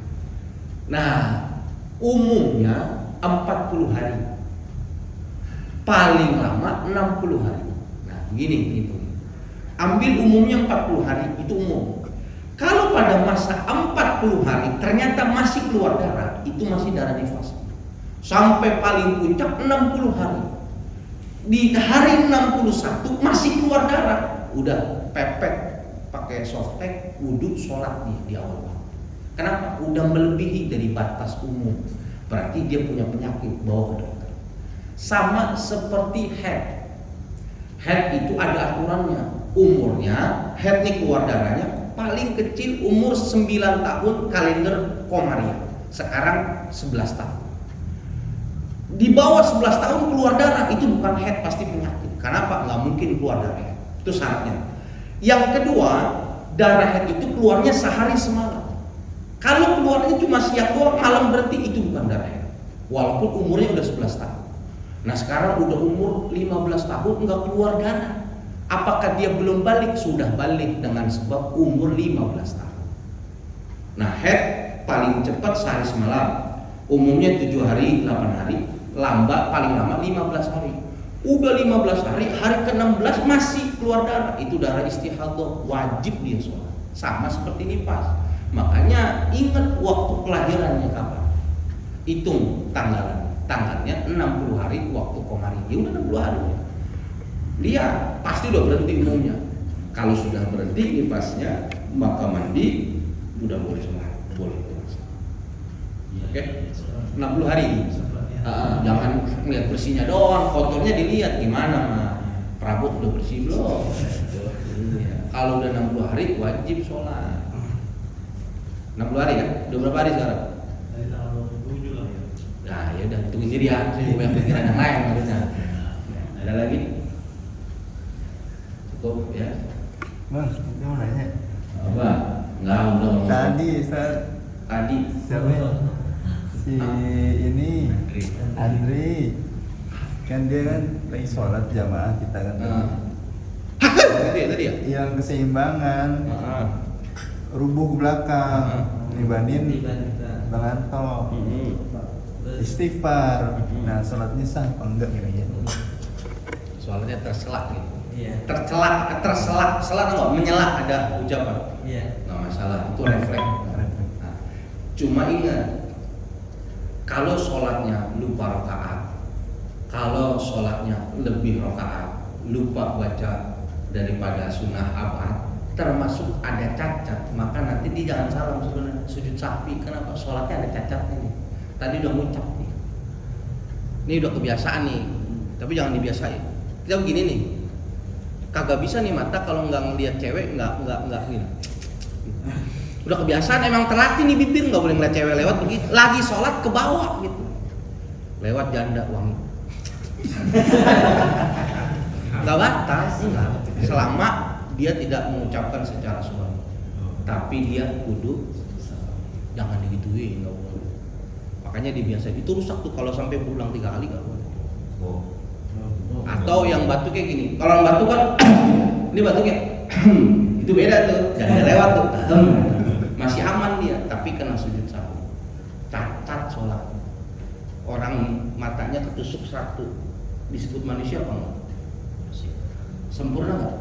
Speaker 1: Nah, umumnya 40 hari. Paling lama 60 hari. Nah, begini gitu. Ambil umumnya 40 hari itu umum. Kalau pada masa 40 hari ternyata masih keluar darah, itu masih darah nifas. Sampai paling puncak 60 hari. Di hari 61 masih keluar darah, udah pepet pakai softtek, wudhu, sholat di awal waktu. Kenapa? Udah melebihi dari batas umum. Berarti dia punya penyakit, bawa ke dokter. Sama seperti head. Head itu ada aturannya. Umurnya, head ini keluar darahnya paling kecil umur 9 tahun kalender Komariah. Sekarang 11 tahun. Di bawah 11 tahun keluar darah itu bukan head, pasti penyakit. Kenapa? Nggak mungkin keluar darah head. Itu syaratnya. Yang kedua, darah haid itu keluarnya sehari semalam. Kalau keluarnya cuma siang doang, malam berarti itu bukan darah haid. Walaupun umurnya udah 11 tahun. Nah sekarang udah umur 15 tahun nggak keluar darah. Apakah dia belum balik? Sudah balik dengan sebab umur 15 tahun. Nah haid paling cepat sehari semalam. Umumnya 7 hari, 8 hari. Lambat paling lama 15 hari. Udah 15 hari, hari ke-16 masih keluar darah. Itu darah istihadah, wajib dia sholat. Sama seperti nifas. Makanya ingat waktu kelahirannya kapan. Hitung tanggalnya 60 hari waktu komari. Ya udah 60 hari. Dia pasti udah berhenti umumnya. Kalau sudah berhenti nifasnya, maka mandi udah boleh sholat, boleh puasa. Oke? 60 hari. Jangan ngeliat bersihnya doang, kotornya dilihat gimana mah. Perabot udah bersih belum? Kalau udah 60 hari wajib sholat. 60 hari kan? Udah berapa hari sekarang?
Speaker 2: Dari tanggal 27 lah ya.
Speaker 1: Nah ya udah hitungin diri ya, banyak pikiran yang lain maksudnya. Ada lagi? Cukup ya?
Speaker 3: Bang, itu mau nanya.
Speaker 1: Apa? Enggak, udah ngomong.
Speaker 3: Tadi Ustaz,
Speaker 1: Tadi
Speaker 3: siapa ya? Si ini Andri, kan dia kan lagi sholat jamaah kita kan.
Speaker 1: Gitu ya tadi ya?
Speaker 3: Yang keseimbangan rubuh ke belakang, dibanding Bang Anto. Istighfar. Nah, sholatnya sah apa enggak kira-kira?
Speaker 1: Soalnya terselak gitu.
Speaker 4: Iya.
Speaker 1: Terselak enggak? Menyelak ada ucapan.
Speaker 4: Iya.
Speaker 1: Nggak masalah, itu refleks. Nah, cuma ingat, kalau sholatnya lupa rakaat, kalau sholatnya lebih rakaat, lupa baca daripada sunnah abad, termasuk ada cacat, maka nanti dia jangan salam sebenarnya sujud sahwi. Kenapa? Sholatnya ada cacatnya nih. Tadi udah ngucap nih. Ini udah kebiasaan nih, tapi jangan dibiasain. Kita begini nih, kagak bisa nih mata kalau nggak ngeliat cewek nggak gini. Udah kebiasaan, emang terlatih nih bibir nggak boleh ngeliat cewek lewat begitu. Lagi sholat ke bawah gitu, lewat janda wangi. Nggak batas, enggak. Selama dia tidak mengucapkan secara suara, tapi dia kudu jangan digituin, nggak boleh. Makanya dibiasain. Itu rusak tuh kalau sampai berulang 3 kali nggak boleh. Atau yang batuk kayak gini. Kalau yang batuk kan ini batuknya itu beda tuh, jangan lewat tuh. Masih aman dia, tapi kena sujud sahwi. Cacat sholat. Orang matanya ketusuk satu, disebut manusia apa enggak? Sempurna nggak?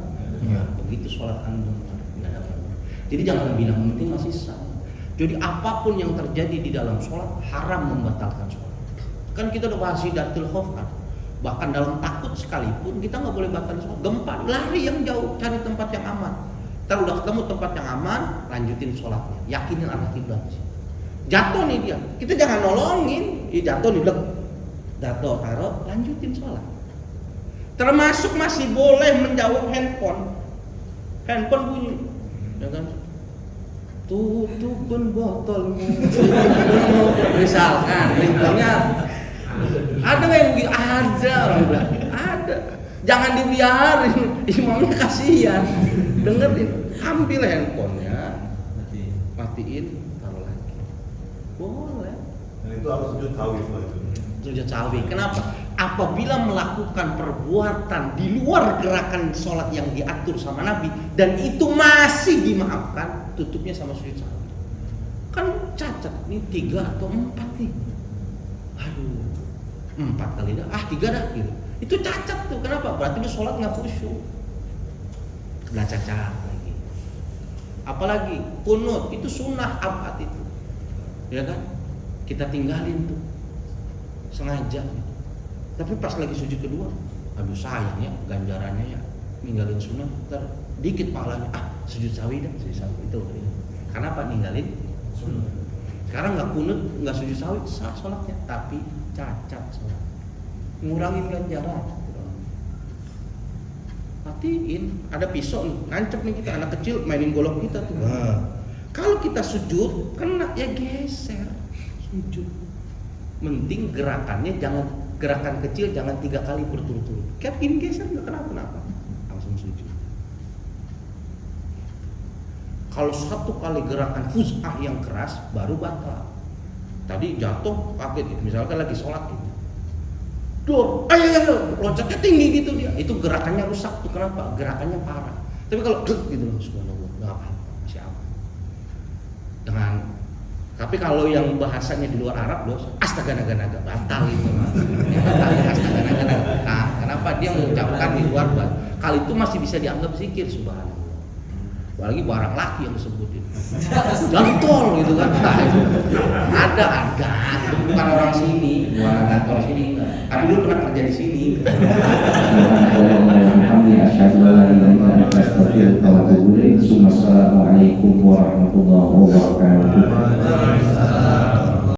Speaker 3: Iya.
Speaker 1: Begitu sholat antum nggak ada apa-apa. Jadi jangan bilang penting masih sah. Jadi apapun yang terjadi di dalam sholat haram membatalkan sholat. Kan kita udah bahas hidatul khauf kan. Bahkan dalam takut sekalipun kita nggak boleh batal sholat. Gempa, lari yang jauh, cari tempat yang aman. Ntar udah ketemu tempat yang aman, lanjutin sholatnya. Yakinin arah kiblat. Jatuh nih dia, kita jangan nolongin. Jatuh nih, jatuh taruh, lanjutin sholat. Termasuk masih boleh menjawab handphone. Handphone bunyi, ya kan? Tutupkan botolmu. Misalkan, ringtone-nya ada nggak yang begitu? Ada orang bilang, ada. Jangan dibiarin, imamnya kasihan. Dengerin, ambil handphonenya, matiin, taruh lagi. Boleh.
Speaker 5: Dan itu harus sujud sahwi itu.
Speaker 1: Sujud sahwi. Kenapa? Apabila melakukan perbuatan di luar gerakan sholat yang diatur sama Nabi dan itu masih dimaafkan, tutupnya sama sujud sahwi. Kan cacat, ini 3 atau 4 nih. Aduh, 4 kali dah, 3 dah gitu. Itu cacat tuh, kenapa? Berarti dia sholat nggak khusyuk. Nah cacat lagi. Apalagi kunut, itu sunnah abad itu, ya kan? Kita tinggalin tuh, sengaja. Tapi pas lagi sujud kedua, aduh sayang ya, ganjarannya ya, ninggalin sunnah, ntar dikit pahalanya. Sujud sahwi dah, sujud sahwi itu. Kenapa ninggalin sunnah? Sekarang nggak kunut, nggak sujud sahwi, sah sholatnya, tapi cacat sholat, ngurangin ganjaran. Matiin, ada pisau nih, nancep nih kita, anak kecil mainin golok kita tuh. Kalau kita sujud, kena ya geser, sujud. Mending gerakannya jangan, gerakan kecil jangan 3 kali berturut-turut. Kayak gini geser nggak kenapa-kenapa, langsung sujud. Kalau satu kali gerakan fuz'ah yang keras baru batal. Tadi jatuh kaget gitu, misalkan lagi sholat gitu. Dor, ayo, loncatnya tinggi gitu dia. Itu gerakannya rusak tuh, kenapa? Gerakannya parah. Tapi kalau gitu loh, subhanallah, nggak apa-apa, masih aman. Tapi kalau yang bahasanya di luar Arab loh, astaga naga batal itu mas. Astaga naga. Nah, kenapa dia mengucapkan di luar kali itu masih bisa dianggap zikir, subhanallah. Apalagi barang laki yang disebutin. Jantol gitu kan. Ada. Itu bukan orang sini, bukan kantor sini. Tapi dulu pernah kerja di sini. Assalamualaikum warahmatullahi wabarakatuh.